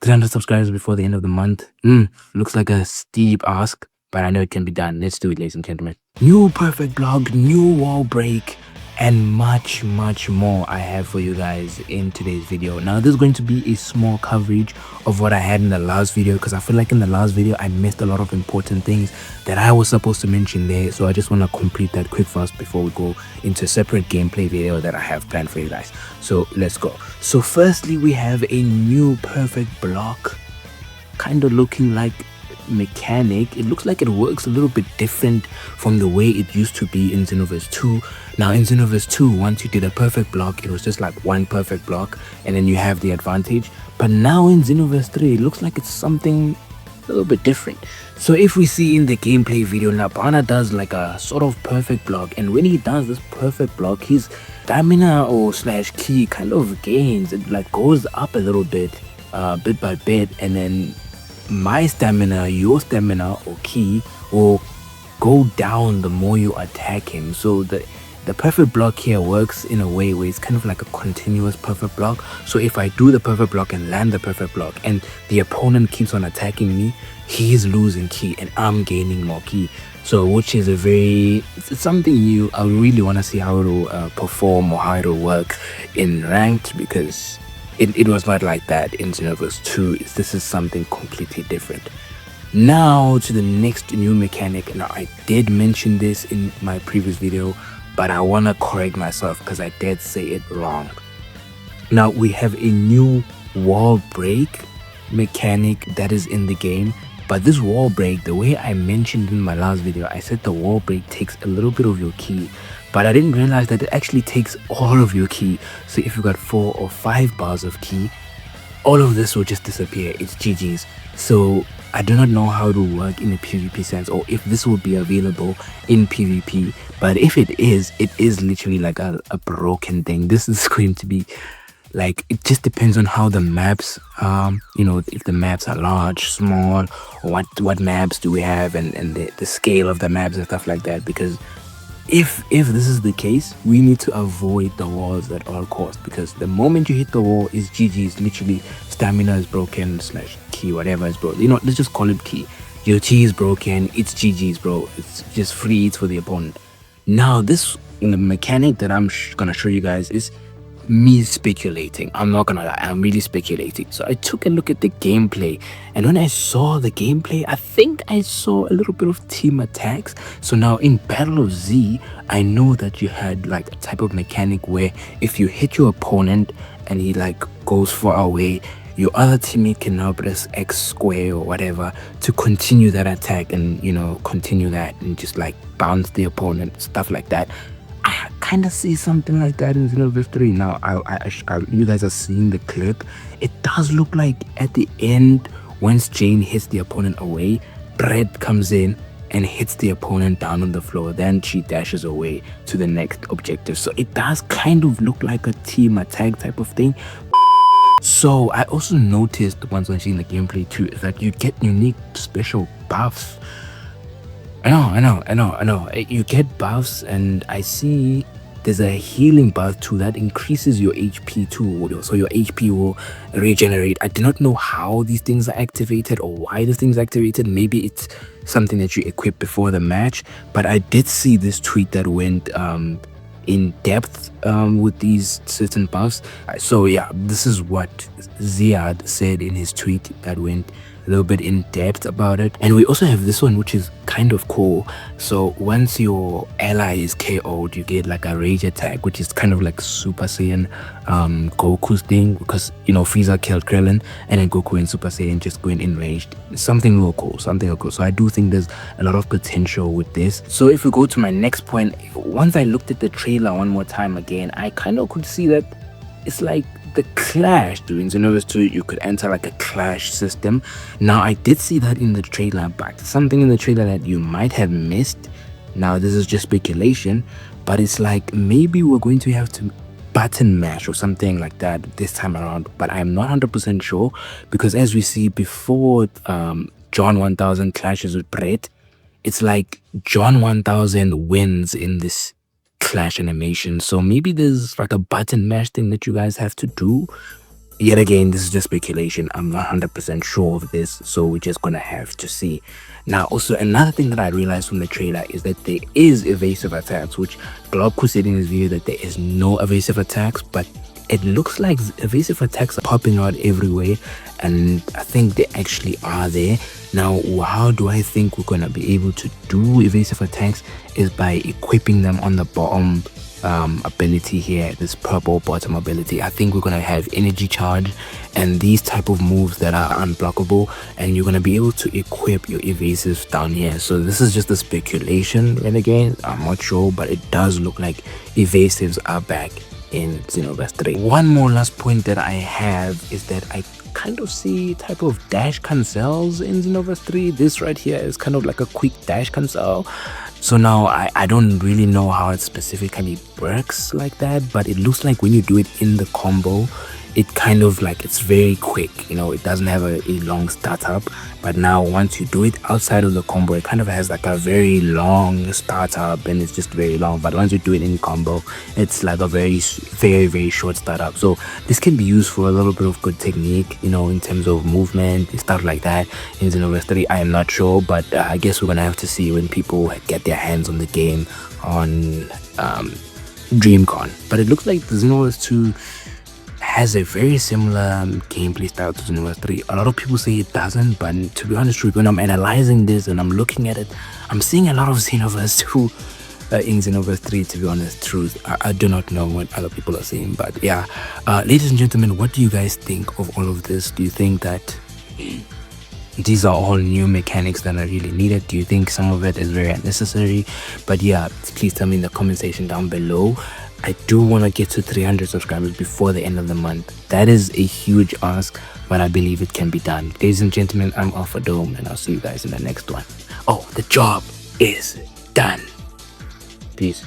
300 subscribers before the end of the month. Looks like a steep ask, but I know it can be done. Let's do it, ladies and gentlemen. New perfect blog, new wall break, and much, much more I have for you guys in today's video. Now, this is going to be a small coverage of what I had in the last video, because I feel like in the last video I missed a lot of important things that I was supposed to mention there. So I just want to complete that quick fast before we go into a separate gameplay video that I have planned for you guys. So let's go. So firstly, we have a new perfect block, kind of looking like mechanic. It looks like it works a little bit different from the way it used to be in Xenoverse 2. Now in Xenoverse 2, once you did a perfect block, it was just like one perfect block and then you have the advantage. But now in Xenoverse 3, it looks like it's something a little bit different. So if we see in the gameplay video, Nabana does like a sort of perfect block, and when he does this perfect block, his stamina or slash ki kind of gains. It like goes up a little bit by bit, and then my stamina, your stamina or ki will go down the more you attack him. So the perfect block here works in a way where it's kind of like a continuous perfect block. So if I do the perfect block and land the perfect block and the opponent keeps on attacking me, he's losing ki and I'm gaining more ki. So which is it's something new. I really want to see how it'll perform or how it'll work in ranked, because it was not like that in Xenoverse 2. This is something completely different. Now to the next new mechanic. Now I did mention this in my previous video, but I want to correct myself because I did say it wrong. Now we have a new wall break mechanic that is in the game. But this wall break, the way I mentioned in my last video, I said the wall break takes a little bit of your ki, but I didn't realize that it actually takes all of your ki. So if you got 4 or 5 bars of ki, all of this will just disappear. It's GG's. So I do not know how it will work in a PvP sense, or if this will be available in PvP. But if it is literally like a broken thing. This is going to be like, it just depends on how the maps, if the maps are large, small, or what maps do we have, and the scale of the maps and stuff like that. Because if this is the case, we need to avoid the walls at all costs, because the moment you hit the wall is GG's. Literally, stamina is broken slash ki, whatever is broken. Let's just call it ki. Your chi is broken, it's GG's, bro. It's just free hits for the opponent. Now this mechanic that I'm gonna show you guys is me speculating. I'm not gonna lie, I'm really speculating. So I took a look at the gameplay, and when I saw the gameplay, I think I saw a little bit of team attacks. So now in Battle of Z, I know that you had like a type of mechanic where if you hit your opponent and he like goes far away, your other teammate can now press X square or whatever to continue that attack, and continue that and just like bounce the opponent, stuff like that. I kind of see something like that in Xenoverse 3. Now, you guys are seeing the clip. It does look like at the end, once Jane hits the opponent away, Brett comes in and hits the opponent down on the floor. Then she dashes away to the next objective. So it does kind of look like a team attack type of thing. So I also noticed once watching the gameplay too, is that you get unique special buffs. I know. You get buffs, and I see there's a healing buff too that increases your HP too. So your HP will regenerate. I do not know how these things are activated or why these things are activated. Maybe it's something that you equip before the match. But I did see this tweet that went in depth with these certain buffs. So yeah, this is what Ziad said in his tweet that went a little bit in depth about it. And we also have this one, which is kind of cool. So once your ally is KO'd, you get like a rage attack, which is kind of like Super Saiyan Goku's thing, because Frieza killed Krillin, and then Goku and Super Saiyan just going enraged. Something real cool. So I do think there's a lot of potential with this. So if we go to my next point, once I looked at the trailer one more time again, I kind of could see that it's like the clash. During Xenoverse 2, you could enter like a clash system. Now I did see that in the trailer, but something in the trailer that you might have missed. Now this is just speculation, but it's like maybe we're going to have to button mash or something like that this time around, but I'm not 100% sure, because as we see before John 1000 clashes with Brett, it's like John 1000 wins in this clash animation. So maybe there's like a button mash thing that you guys have to do. yet again, this is just speculation. I'm not 100% sure of this, so we're just gonna have to see. Now, also another thing that I realized from the trailer is that there is evasive attacks, which Globku said in his video that there is no evasive attacks, but it looks like evasive attacks are popping out everywhere, and I think they actually are there. Now, how do I think we're gonna be able to do evasive attacks is by equipping them on the bottom ability here, this purple bottom ability. I think we're gonna have energy charge and these type of moves that are unblockable, and you're gonna be able to equip your evasives down here. So this is just a speculation, and again, I'm not sure, but it does look like evasives are back in Xenoverse 3. One more last point that I have is that I kind of see type of dash cancels in Xenoverse 3. This right here is kind of like a quick dash cancel. So now I don't really know how it specifically works like that, but it looks like when you do it in the combo, it kind of like it's very quick, you know, it doesn't have a long startup. But now once you do it outside of the combo, it kind of has like a very long startup, and it's just very long. But once you do it in combo, it's like a very short startup. So this can be used for a little bit of good technique, you know, in terms of movement and stuff like that in Xenoverse 3. I am not sure, but I guess we're gonna have to see when people get their hands on the game on DreamCon. But it looks like the Xenoverse 2 has a very similar gameplay style to Xenoverse 3. A lot of people say it doesn't, but to be honest with you, when I'm analyzing this and I'm looking at it, I'm seeing a lot of Xenoverse 2 in Xenoverse 3, to be honest. Truth, I do not know what other people are saying, but yeah. Ladies and gentlemen, what do you guys think of all of this? Do you think that these are all new mechanics that are really needed? Do you think some of it is very unnecessary? But yeah, please tell me in the comment section down below. I do want to get to 300 subscribers before the end of the month. That is a huge ask, but I believe it can be done. Ladies and gentlemen, I'm Alpha Dome, and I'll see you guys in the next one. Oh, the job is done. Peace.